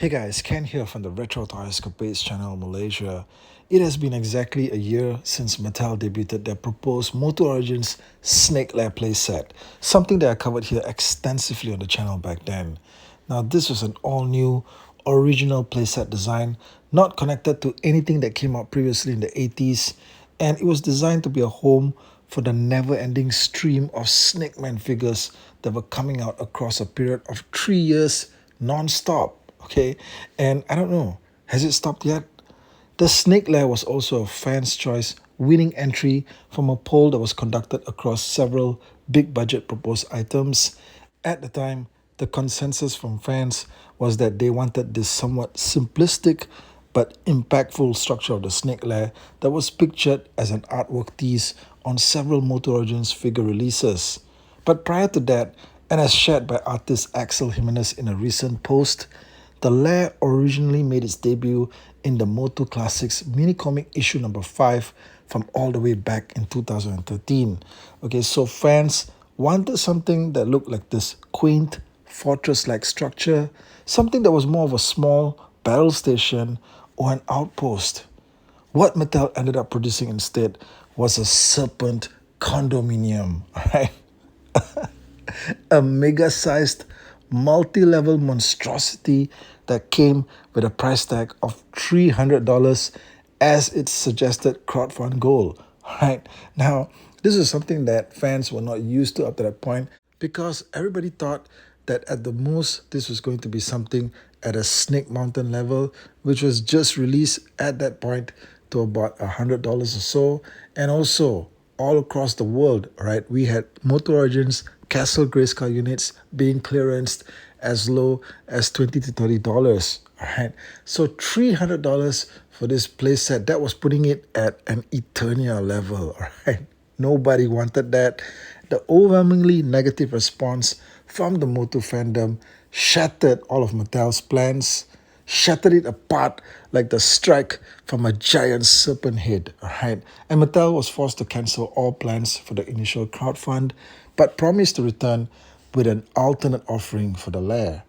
Hey guys, Ken here from the Retro Toy Escapades channel Malaysia. It has been exactly a year since Mattel debuted their proposed MOTU Origins Snake Lair playset, something that I covered here extensively on the channel back then. Now this was an all-new, original playset design, not connected to anything that came out previously in the 80s, and it was designed to be a home for the never-ending stream of Snake Man figures that were coming out across a period of 3 years non-stop. Okay, and I don't know, has it stopped yet? The Snake Lair was also a fan's choice winning entry from a poll that was conducted across several big budget proposed items. At the time, the consensus from fans was that they wanted this somewhat simplistic but impactful structure of the Snake Lair that was pictured as an artwork tease on several MOTU Origins figure releases. But prior to that, and as shared by artist Axel Jimenez in a recent post, the Lair originally made its debut in the MOTU Classics mini comic issue number 5 from all the way back in 2013. Okay, so fans wanted something that looked like this quaint, fortress-like structure, something that was more of a small battle station or an outpost. What Mattel ended up producing instead was a serpent condominium, right? A mega-sized, multi-level monstrosity that came with a price tag of $300 as its suggested crowdfund goal. Right now, this is something that fans were not used to up to that point because everybody thought that at the most this was going to be something at a Snake Mountain level, which was just released at that point to about $100 or so, and also all across the world, right? We had MOTU Origins Castle Grayskull units being clearanced as low as $20 to $30. All right. So $300 for this playset, that was putting it at an Eternia level. All right. Nobody wanted that. The overwhelmingly negative response from the MOTU fandom shattered all of Mattel's plans, shattered it apart like the strike from a giant serpent head. All right. And Mattel was forced to cancel all plans for the initial crowdfund, but promised to return with an alternate offering for the lair.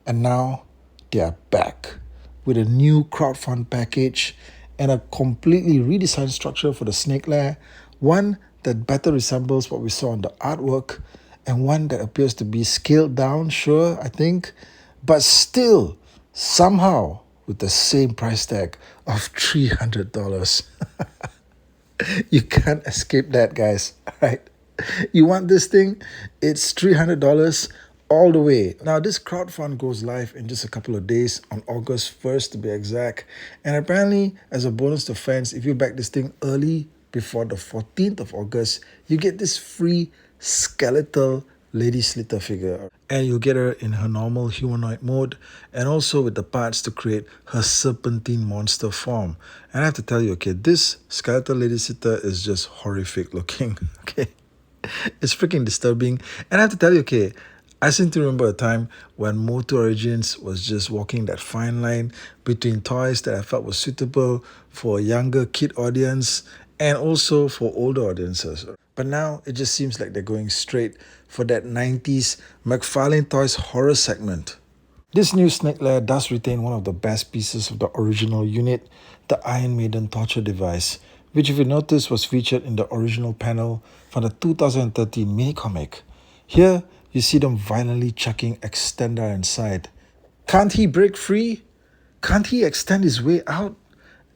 And now they are back with a new crowdfund package and a completely redesigned structure for the Snake Lair, one that better resembles what we saw in the artwork, and one that appears to be scaled down, sure, I think, but still, somehow, with the same price tag of $300. You can't escape that, guys, right? You want this thing? It's $300 all the way. Now, this crowdfund goes live in just a couple of days on August 1st to be exact. And apparently, as a bonus to fans, if you back this thing early before the 14th of August, you get this free skeletal Lady Slither figure. And you'll get her in her normal humanoid mode and also with the parts to create her serpentine monster form. And I have to tell you, okay, this skeletal Lady Slither is just horrific looking, okay? It's freaking disturbing. And I have to tell you, okay, I seem to remember a time when MOTU Origins was just walking that fine line between toys that I felt was suitable for a younger kid audience and also for older audiences. But now it just seems like they're going straight for that 90s McFarlane Toys horror segment. This new Snake Lair does retain one of the best pieces of the original unit, the Iron Maiden torture device, which if you notice was featured in the original panel from the 2013 mini-comic. Here, you see them violently chucking Extender inside. Can't he break free? Can't he extend his way out?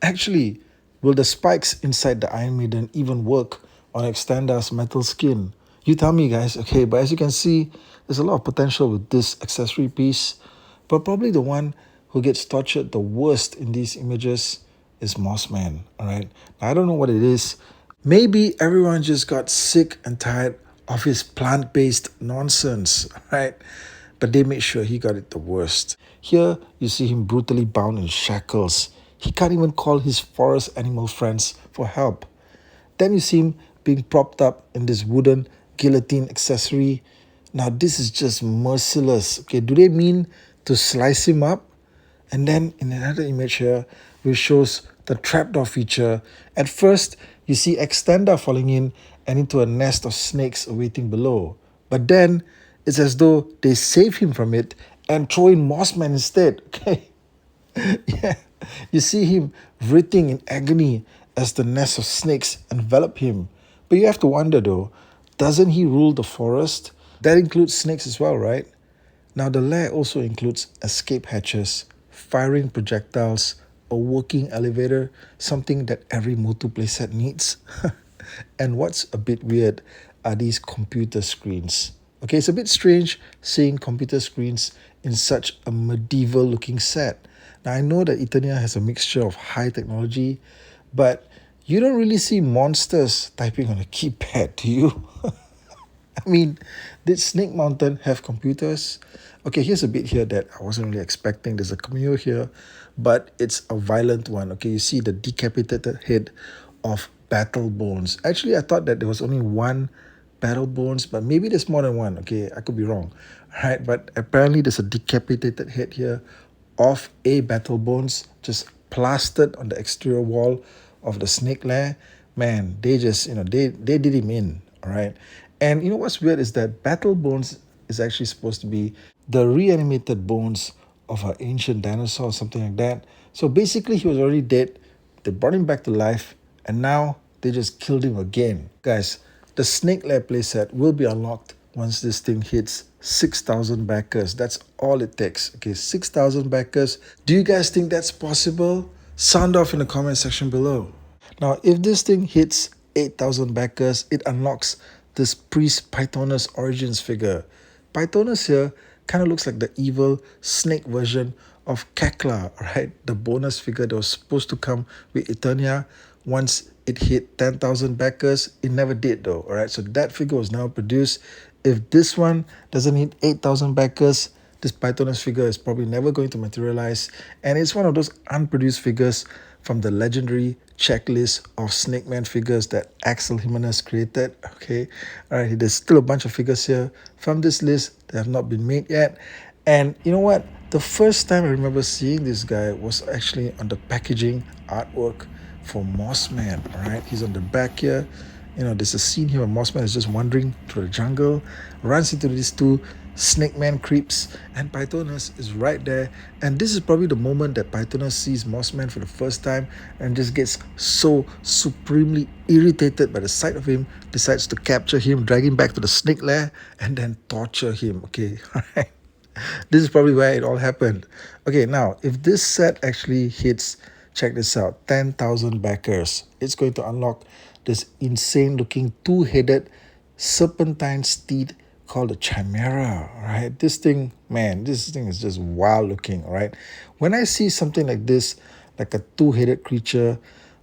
Actually, will the spikes inside the Iron Maiden even work on Extender's metal skin? You tell me, guys, okay? But as you can see, there's a lot of potential with this accessory piece. But probably the one who gets tortured the worst in these images is Mossman, all right? Now, I don't know what it is. Maybe everyone just got sick and tired of his plant-based nonsense, right? But they made sure he got it the worst. Here, you see him brutally bound in shackles. He can't even call his forest animal friends for help. Then you see him being propped up in this wooden guillotine accessory. Now, this is just merciless. Okay, do they mean to slice him up? And then in another image here, which shows the trapdoor feature, at first you see Extender falling in and into a nest of snakes awaiting below. But then it's as though they save him from it and throw in Mossman instead. Okay, Yeah, you see him writhing in agony as the nest of snakes envelop him. But you have to wonder though, doesn't he rule the forest? That includes snakes as well, right? Now, the lair also includes escape hatches, firing projectiles, a working elevator, something that every Motu playset needs. And what's a bit weird are these computer screens. Okay, it's a bit strange seeing computer screens in such a medieval looking set. Now, I know that Eternia has a mixture of high technology, but you don't really see monsters typing on a keypad, do you? I mean, did Snake Mountain have computers? Okay, here's a bit here that I wasn't really expecting. There's a cameo here, but it's a violent one. Okay, you see the decapitated head of Battle Bones. Actually, I thought that there was only one Battle Bones, but maybe there's more than one. Okay, I could be wrong. Right, but apparently there's a decapitated head here of a Battle Bones just plastered on the exterior wall of the Snake Lair. Man, they just, they did him in. All right. And you know what's weird is that Battle Bones is actually supposed to be the reanimated bones of an ancient dinosaur or something like that. So basically, he was already dead. They brought him back to life, and now they just killed him again. Guys, the Snake Lair playset will be unlocked once this thing hits 6,000 backers. That's all it takes. Okay, 6,000 backers. Do you guys think that's possible? Sound off in the comment section below. Now, if this thing hits 8,000 backers, it unlocks this Priest Pythonus Origins figure. Pythonus here kind of looks like the evil snake version of Kekla, right? The bonus figure that was supposed to come with Eternia once it hit 10,000 backers. It never did though, all right? So that figure was now produced. If this one doesn't hit 8,000 backers, this Pythonus figure is probably never going to materialize. And it's one of those unproduced figures from the legendary checklist of Snake Man figures that Axel Jimenez created. Okay, all right, there's still a bunch of figures here from this list that have not been made yet. And you know what? The first time I remember seeing this guy was actually on the packaging artwork for Mossman. All right, he's on the back here. There's a scene here where Mossman is just wandering through the jungle, runs into these two Snake Man creeps, and Pythonus is right there. And this is probably the moment that Pythonus sees Mossman for the first time and just gets so supremely irritated by the sight of him, decides to capture him, drag him back to the Snake Lair, and then torture him. Okay, all right. This is probably where it all happened. Okay, now, if this set actually hits, check this out, 10,000 backers, it's going to unlock this insane looking two-headed serpentine steed called the Chimera, right? This thing, man, this thing is just wild looking, right? When I see something like this, like a two-headed creature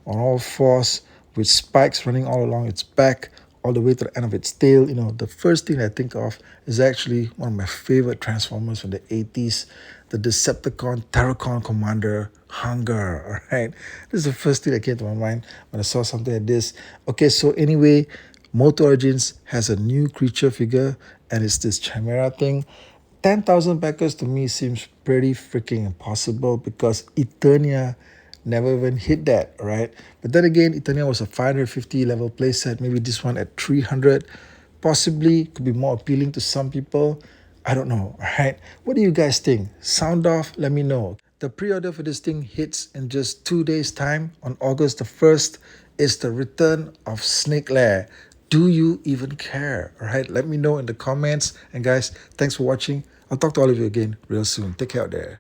on all fours with spikes running all along its back, all the way to the end of its tail, the first thing I think of is actually one of my favorite Transformers from the 80s, the Decepticon Terracon Commander Hunger, all right? This is the first thing that came to my mind when I saw something like this. Okay, so anyway, MOTU Origins has a new creature figure, and it's this Chimera thing. 10,000 backers to me seems pretty freaking impossible because Eternia never even hit that, right? But then again, Eternia was a 550 level playset. Maybe this one at 300 possibly could be more appealing to some people. I don't know, right? What do you guys think? Sound off, let me know. The pre-order for this thing hits in just 2 days' time. On August the 1st is the return of Snake Lair. Do you even care? All right, let me know in the comments. And guys, thanks for watching. I'll talk to all of you again real soon. Take care out there.